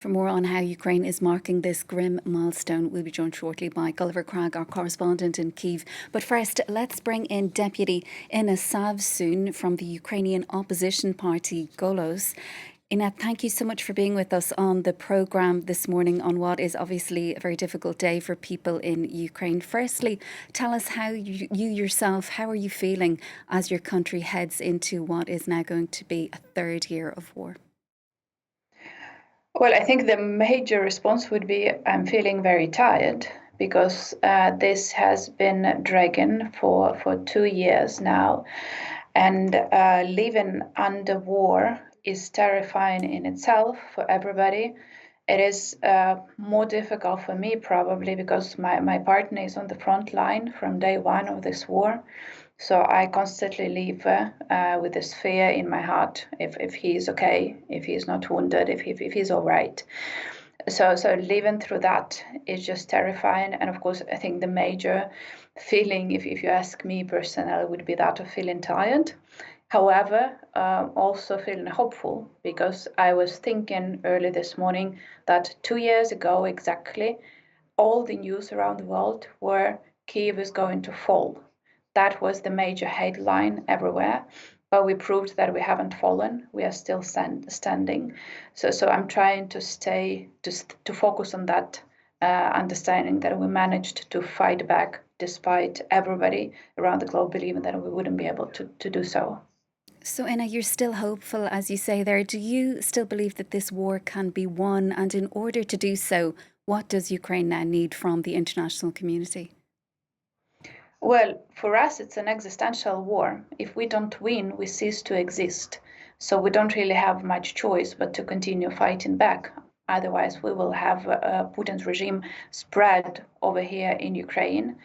For more on how Ukraine is marking this grim milestone, we'll be joined shortly by Gulliver Cragg, our correspondent in Kyiv. But first, let's bring in Deputy Inna Sovsun from the Ukrainian opposition party Golos. Inna, thank you so much for being with us on the programme this morning on what is obviously a very difficult day for people in Ukraine. Firstly, tell us how you yourself, how are you feeling as your country heads into what is now going to be a third year of war? Well, I think the major response would be I'm feeling very tired because this has been dragging for 2 years now. And living under war is terrifying in itself for everybody. It is more difficult for me probably because my partner is on the front line from day one of this war. So I constantly live with this fear in my heart if he is okay, if he is not wounded, if he's all right. So living through that is just terrifying. And of course, I think the major feeling, if you ask me personally, would be that of feeling tired. However, also feeling hopeful because I was thinking early this morning that 2 years ago exactly, all the news around the world were Kyiv is going to fall. That was the major headline everywhere, but we proved that we haven't fallen. We are still standing. So I'm trying to to focus on that understanding that we managed to fight back despite everybody around the globe believing that we wouldn't be able to do so. So, Inna, you're still hopeful, as you say there. Do you still believe that this war can be won? And in order to do so, what does Ukraine now need from the international community? Well, for us, it's an existential war. If we don't win, we cease to exist. So we don't really have much choice but to continue fighting back. Otherwise, we will have Putin's regime spread over here in Ukraine,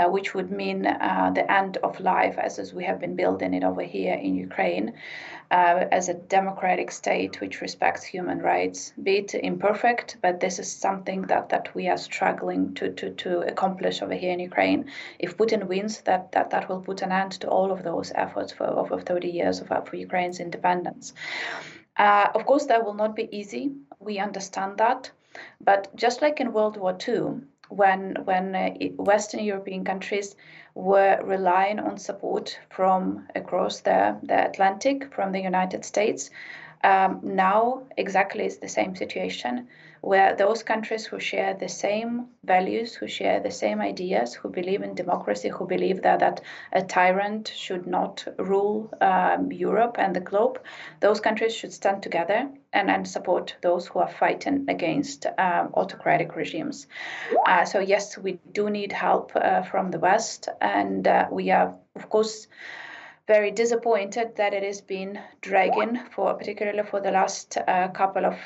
which would mean the end of life as we have been building it over here in Ukraine as a democratic state which respects human rights, be it imperfect, but this is something that we are struggling to accomplish over here in Ukraine. If Putin wins, that will put an end to all of those efforts for over 30 years for Ukraine's independence. Of course, that will not be easy. We understand that. But just like in World War II, when Western European countries were relying on support from across the Atlantic, from the United States, now exactly is the same situation where those countries who share the same values, who share the same ideas, who believe in democracy, who believe that a tyrant should not rule Europe and the globe, those countries should stand together and support those who are fighting against autocratic regimes. So yes, we do need help from the West, and we are, of course, very disappointed that it has been dragging particularly for the last couple of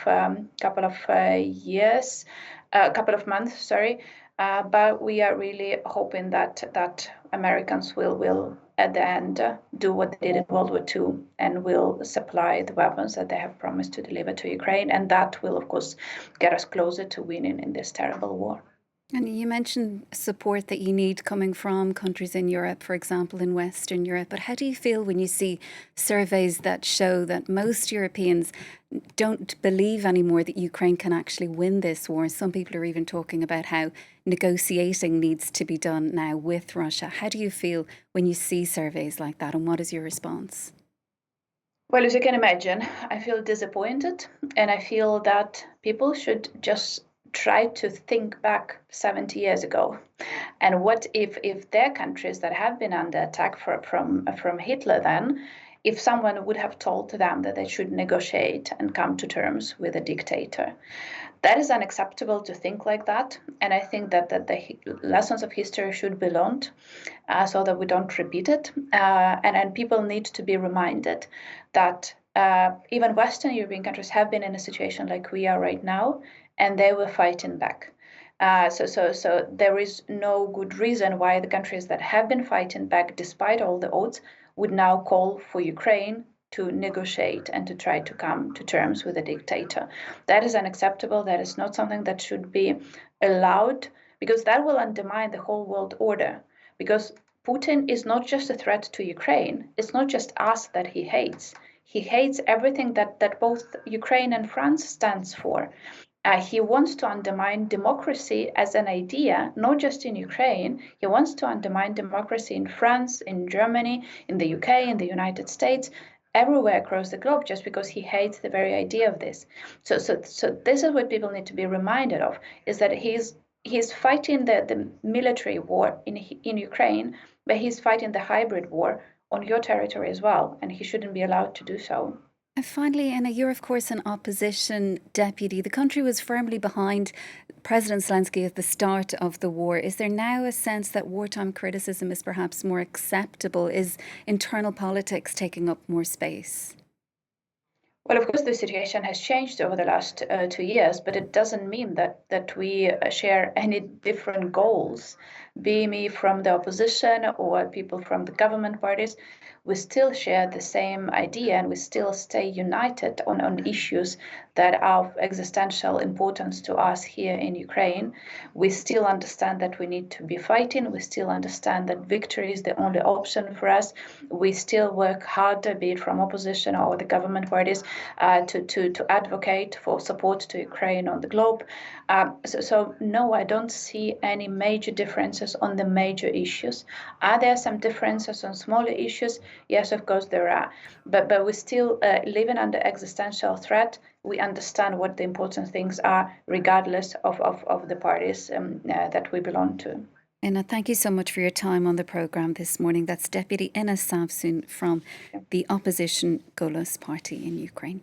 months. Sorry, but we are really hoping that Americans will at the end do what they did in World War II and will supply the weapons that they have promised to deliver to Ukraine, and that will of course get us closer to winning in this terrible war. And you mentioned support that you need coming from countries in Europe, for example, in Western Europe. But how do you feel when you see surveys that show that most Europeans don't believe anymore that Ukraine can actually win this war? Some people are even talking about how negotiating needs to be done now with Russia. How do you feel when you see surveys like that, and what is your response? Well, as you can imagine, I feel disappointed, and I feel that people should just try to think back 70 years ago. And what if their countries that have been under attack from Hitler then, if someone would have told them that they should negotiate and come to terms with a dictator? That is unacceptable to think like that. And I think that the lessons of history should be learned so that we don't repeat it. And people need to be reminded that even Western European countries have been in a situation like we are right now, and they were fighting back. So there is no good reason why the countries that have been fighting back, despite all the odds, would now call for Ukraine to negotiate and to try to come to terms with a dictator. That is unacceptable. That is not something that should be allowed, because that will undermine the whole world order. Because Putin is not just a threat to Ukraine. It's not just us that he hates. He hates everything that both Ukraine and France stands for. He wants to undermine democracy as an idea, not just in Ukraine. He wants to undermine democracy in France, in Germany, in the UK, in the United States, everywhere across the globe, just because he hates the very idea of this. So this is what people need to be reminded of: is that he's fighting the military war in Ukraine, but he's fighting the hybrid war on your territory as well, and he shouldn't be allowed to do so. And finally, Anna, you're of course an opposition deputy. The country was firmly behind President Zelensky at the start of the war. Is there now a sense that wartime criticism is perhaps more acceptable? Is internal politics taking up more space? Well, of course, the situation has changed over the last 2 years, but it doesn't mean that we share any different goals. Be me from the opposition or people from the government parties, we still share the same idea, and we still stay united on issues that are of existential importance to us here in Ukraine. We still understand that we need to be fighting. We still understand that victory is the only option for us. We still work harder, be it from opposition or the government parties, to advocate for support to Ukraine on the globe. So no, I don't see any major differences on the major issues. Are there some differences on smaller issues? Yes, of course there are. But we're still living under existential threat. We understand what the important things are, regardless of the parties that we belong to. Inna, thank you so much for your time on the programme this morning. That's Deputy Inna Sovsun from the opposition Golos party in Ukraine.